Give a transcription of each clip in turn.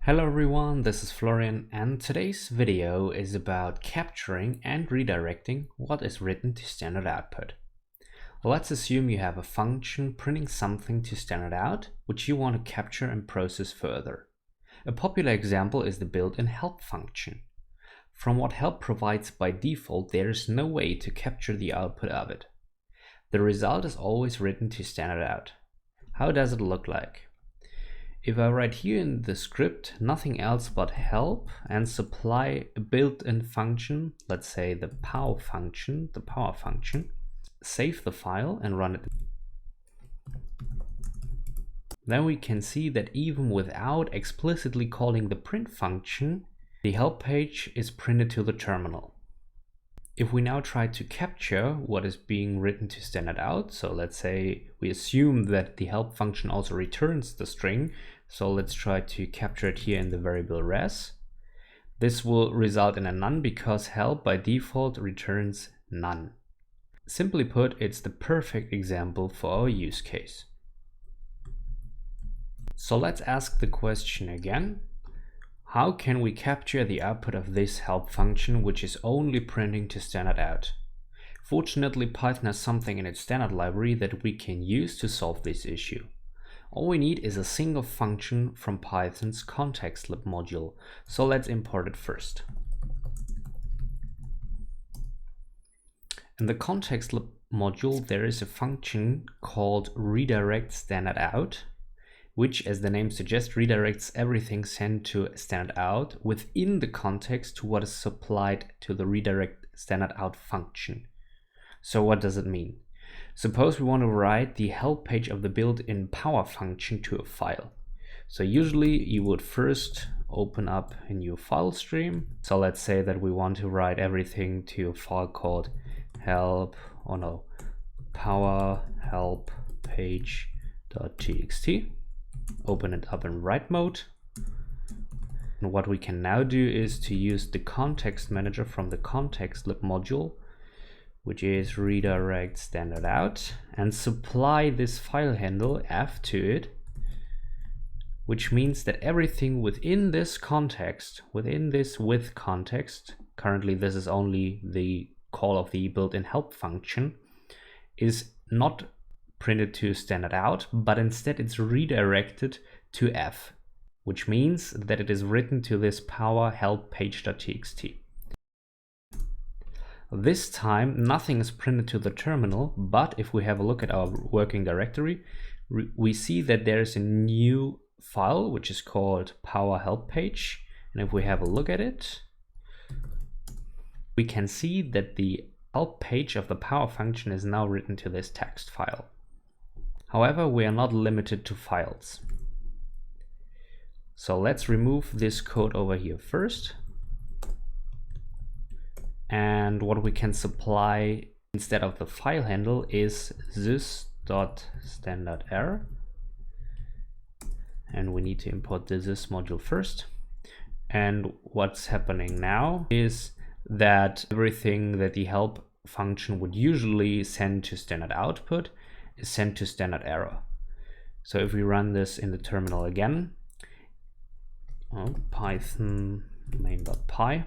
Hello everyone, this is Florian and today's video is about capturing and redirecting what is written to standard output. Let's assume you have a function printing something to standard out, which you want to capture and process further. A popular example is the built-in help function. From what help provides by default, there is no way to capture the output of it. The result is always written to standard out. How does it look like? If I write here in the script nothing else but help and supply a built-in function, let's say the power function, save the file and run it. Then we can see that even without explicitly calling the print function, the help page is printed to the terminal. If we now try to capture what is being written to standard out, so let's say we assume that the help function also returns the string, so let's try to capture it here in the variable res. This will result in a none because help by default returns none. Simply put, it's the perfect example for our use case. So let's ask the question again. How can we capture the output of this help function, which is only printing to standard out? Fortunately, Python has something in its standard library that we can use to solve this issue. All we need is a single function from Python's context-lib module. So let's import it first. In the context-lib module, there is a function called redirect standard out, which, as the name suggests, redirects everything sent to standard out within the context to what is supplied to the redirect standard out function. So what does it mean? Suppose we want to write the help page of the built-in power function to a file. So usually you would first open up a new file stream. So let's say that we want to write everything to a file called power help page.txt. Open it up in write mode. And what we can now do is to use the context manager from the context-lib module, which is redirect standard out, and supply this file handle f to it, which means that everything within this context, within this with context, currently this is only the call of the built-in help function, is not printed to standard out, but instead it's redirected to f, which means that it is written to this power help page.txt. This time nothing is printed to the terminal, but if we have a look at our working directory, we see that there is a new file which is called power help page, and if we have a look at it, we can see that the help page of the power function is now written to this text file. However, we are not limited to files. So let's remove this code over here first. And what we can supply instead of the file handle is this.stderr. And we need to import the this module first. And what's happening now is that everything that the help function would usually send to standard output is sent to standard error. So if we run this in the terminal again, python main.py,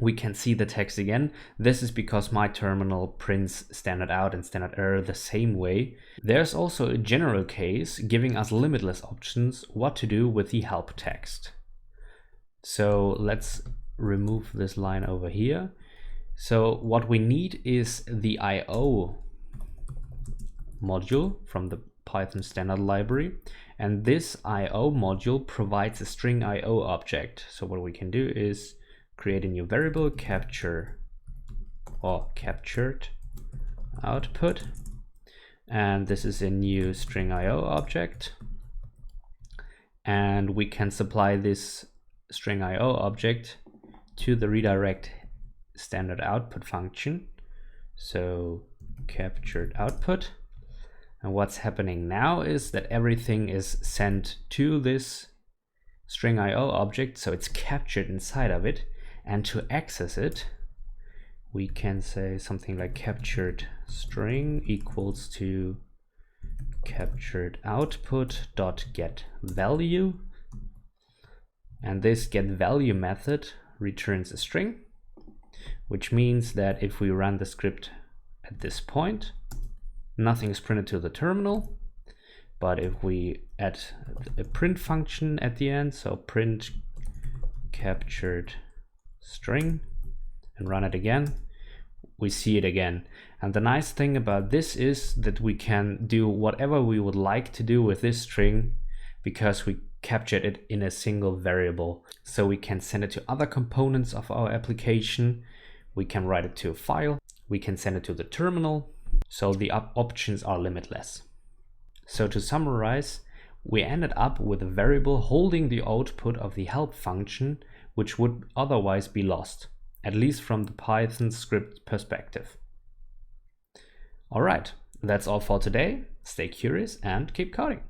we can see the text again. This is because my terminal prints standard out and standard error the same way. There's also a general case giving us limitless options what to do with the help text. So let's remove this line over here. So what we need is the IO module from the Python standard library, and this IO module provides a string IO object. So what we can do is create a new variable, capture or captured output, and this is a new string IO object, and we can supply this string IO object to the redirect standard output function. So captured output. And what's happening now is that everything is sent to this string IO object, so it's captured inside of it. And to access it, we can say something like captured string equals to captured output dot get value, And this getValue method returns a string, which means that if we run the script at this point, nothing is printed to the terminal. But if we add a print function at the end, so print captured string, and run it again, we see it again. And the nice thing about this is that we can do whatever we would like to do with this string because we captured it in a single variable. So we can send it to other components of our application. We can write it to a file. We can send it to the terminal. So the options are limitless. So to summarize, we ended up with a variable holding the output of the help function, which would otherwise be lost, at least from the Python script perspective. All right, that's all for today. Stay curious and keep coding.